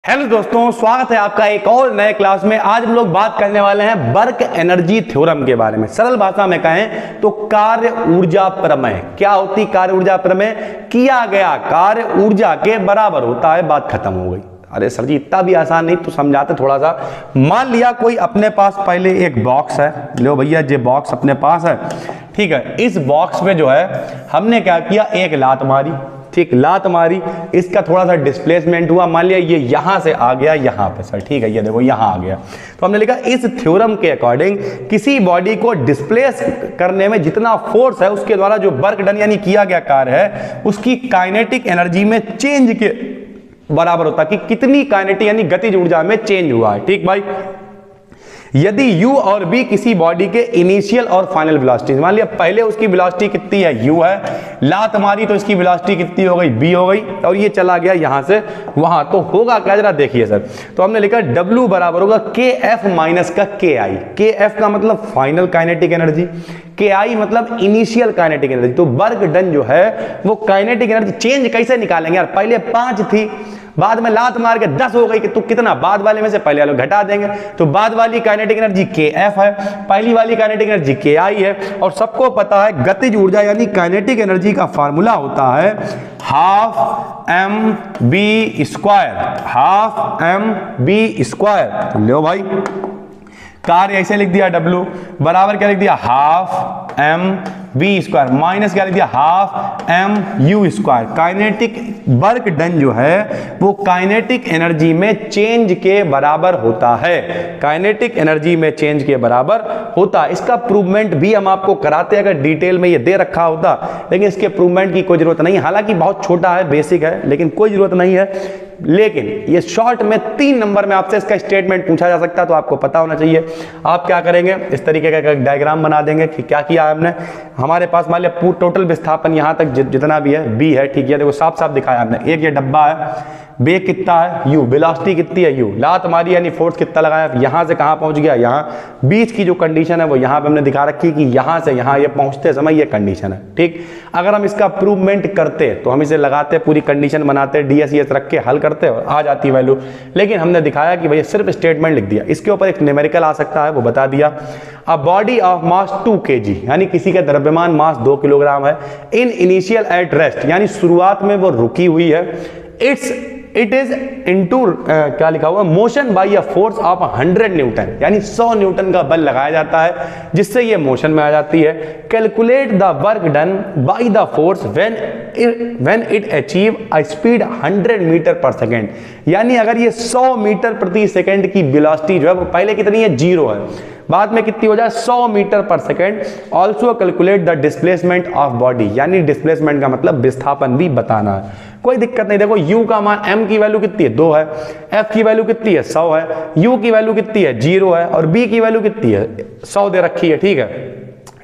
Hello दोस्तों, स्वागत है आपका एक और नए क्लास में। आज हम लोग बात करने वाले हैं वर्क एनर्जी थ्योरम के बारे में। सरल भाषा में कहें तो कार्य ऊर्जा प्रमेय। क्या होती कार्य ऊर्जा प्रमेय? किया गया कार्य ऊर्जा के बराबर होता है। बात खत्म हो गई। अरे सर जी इतना भी आसान नहीं, तो समझाते थोड़ा सा। मान लिया कोई अपने पास पहले एक बॉक्स है, लो भैया ये बॉक्स अपने पास है, ठीक है। इस बॉक्स में जो है हमने क्या किया, एक लात मारी, ठीक, लात मारी, इसका थोड़ा सा डिस्प्लेसमेंट हुआ। मान लिया ये यहां से आ गया यहां पे सर, ठीक है, ये देखो यहां आ गया। तो हमने लिखा इस थ्योरम के अकॉर्डिंग किसी बॉडी को डिस्प्लेस करने में जितना फोर्स है उसके द्वारा जो वर्क डन यानी किया गया कार्य है उसकी काइनेटिक एनर्जी में चेंज के बराबर होता है कि कितनी काइनेटिक यानी गतिज ऊर्जा में चेंज हुआ है। ठीक भाई, यदि u और b किसी बॉडी के इनिशियल और फाइनल वेलोसिटी, मान लिया पहले उसकी वेलोसिटी कितनी है, u है, लात मारी तो इसकी वेलोसिटी कितनी हो गई, b हो गई, और ये चला गया यहां से वहां, तो होगा क्या जरा देखिए सर। तो हमने लिखा w बराबर होगा kf माइनस का ki। kf का मतलब फाइनल काइनेटिक एनर्जी, ki मतलब इनिशियल काइनेटिक एनर्जी। तो वर्क डन जो है वो काइनेटिक एनर्जी चेंज कैसे निकालेंगे यार, पहले 5 थी, बाद में लात मार के 10 हो गई, कि तो कितना बाद वाले में से पहले वाले घटा देंगे, तो बाद वाली काइनेटिक एनर्जी kf है, पहली वाली काइनेटिक एनर्जी ki है। और सबको पता है गतिज ऊर्जा यानी काइनेटिक एनर्जी का फार्मूला होता है हाफ mv²। लो भाई, कार्य ऐसे लिख दिया w बराबर क्या लिख दिया, हाफ mv² माइनस क्या लिख दिया, half mu²। Kinetic work done जो है वो काइनेटिक एनर्जी में चेंज के बराबर होता है, काइनेटिक एनर्जी में चेंज के बराबर होता है। इसका प्रूवमेंट भी हम आपको कराते हैं, अगर डिटेल में ये दे रखा होता, लेकिन इसके प्रूवमेंट की कोई जरूरत नहीं, हालांकि बहुत छोटा है, बेसिक है, लेकिन कोई जरूरत नहीं है। लेकिन ये शॉर्ट में 3 नंबर में आपसे इसका स्टेटमेंट पूछा जा सकता है, तो आपको पता होना चाहिए। आप क्या करेंगे, इस तरीके का डायग्राम बना देंगे कि क्या किया है हमने। हमारे पास मान लिया टोटल विस्थापन यहां तक जितना भी है b है, ठीक है, देखो साफ साफ दिखाया हमने। एक ये डब्बा है, वेग कितना है u, वेलोसिटी कितनी है u, लात मारी यानी फोर्स कितना लगाया, यहां से कहां पहुंच गया, यहां। बीच की जो कंडीशन है वो यहां पे हमने दिखा रखी कि यहां से यहां ये पहुंचते समय ये कंडीशन है, ठीक। अगर हम इसका प्रूवमेंट करते तो हम इसे लगाते, पूरी कंडीशन बनाते, ds रख के हल करते और आ जाती वैल्यू, लेकिन हमने दिखाया कि भैया सिर्फ स्टेटमेंट लिख दिया। इसके ऊपर एक न्यूमेरिकल आ सकता है, वो बता दिया। A body of mass 2 kg यानी किसी का द्रव्यमान मास 2 किलोग्राम है, इन इनिशियल एट रेस्ट यानी शुरुआत में वो रुकी हुई है, इट इज इनटू क्या लिखा हुआ, motion by a force of 100 newton यानी 100 न्यूटन का बल लगाया जाता है, जिससे ये मोशन में आ जाती है। Calculate the work done by the force when it achieve a speed 100 metre per second, यानी अगर ये 100 मीटर प्रति सेकेंड की वेलोसिटी जो है वो पहले कितनी है, 0 है, बाद में कितनी हो जाए, 100 metre per second. Also calculate the displacement of body, यानी डिस्प्लेसमेंट का मतलब विस्थापन भी बताना है। कोई दिक्कत नहीं, देखो u का मान, m की वैल्यू कितनी है, 2 है, f की वैल्यू कितनी है, 100 है, u की वैल्यू कितनी है, 0 है, और b की वैल्यू कितनी है, 100 दे रखी है, ठीक है।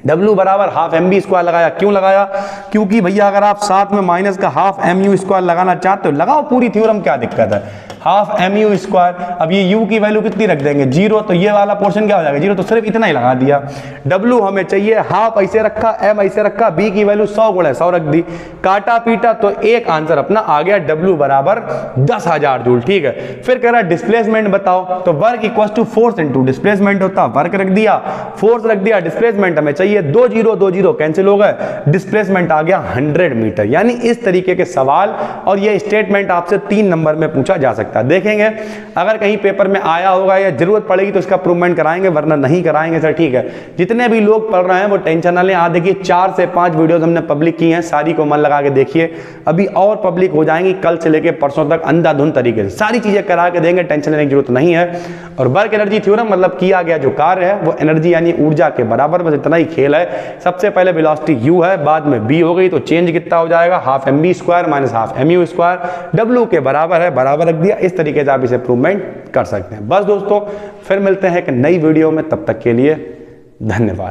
w बराबर हाफ mv² लगाया, क्यों लगाया, क्योंकि भैया अगर आप साथ में माइनस का हाफ mu² लगाना चाहते हो, लगाओ पूरी थ्योरम, क्या दिक्कत है, हाफ mu²। अब ये u की वैल्यू कितनी रख देंगे, 0, तो ये वाला पोर्शन क्या हो जाएगा, 0, तो सिर्फ इतना ही लगा दिया। w हमें चाहिए, हाफ ऐसे रखा, m ऐसे रखा, b की वैल्यू 100 गुणा 100 रख दी, काटा पीटा तो एक आंसर अपना आ गया, w बराबर 10,000 जूल, ठीक है। फिर कह रहा है डिस्प्लेसमेंट बताओ, तो work equal to force into displacement होता, वर्क रख दिया, फोर्स रख दिया, डिस्प्लेसमेंट हमें चाहिए, 2 0 कैंसिल हो गए, डिस्प्लेसमेंट आ गया 100 मीटर। यानी इस तरीके के सवाल और ये स्टेटमेंट आपसे 3 नंबर में पूछा जा सकता है। देखेंगे अगर कहीं पेपर में आया होगा या जरूरत पड़ेगी तो इसका प्रूवमेंट कराएंगे, वरना नहीं कराएंगे सर, ठीक है। जितने भी लोग पढ़ रहे हैं वो टेंशन ना लें, आज देखिए 4 से 5 वीडियोस हमने पब्लिक की हैं, सारी को मन लगा के देखिए, अभी और पब्लिक हो जाएंगी कल से लेकर परसों तक, अंधाधुंध तरीके से सारी चीजें करा के देंगे, टेंशन लेने की जरूरत नहीं है। और वर्क एनर्जी थ्योरम मतलब किया गया जो कार्य है वो एनर्जी यानी ऊर्जा के बराबर, बस इतना ही खेल है। सबसे पहले वेलोसिटी u है, बाद में b हो गई, तो चेंज कितना हो जाएगा, half mv² minus half mu², w के बराबर है, बराबर रख दिया। इस तरीके से आप इसे प्रूवमेंट कर सकते हैं। बस दोस्तों, फिर मिलते हैं एक नई वीडियो में, तब तक के लिए धन्यवाद।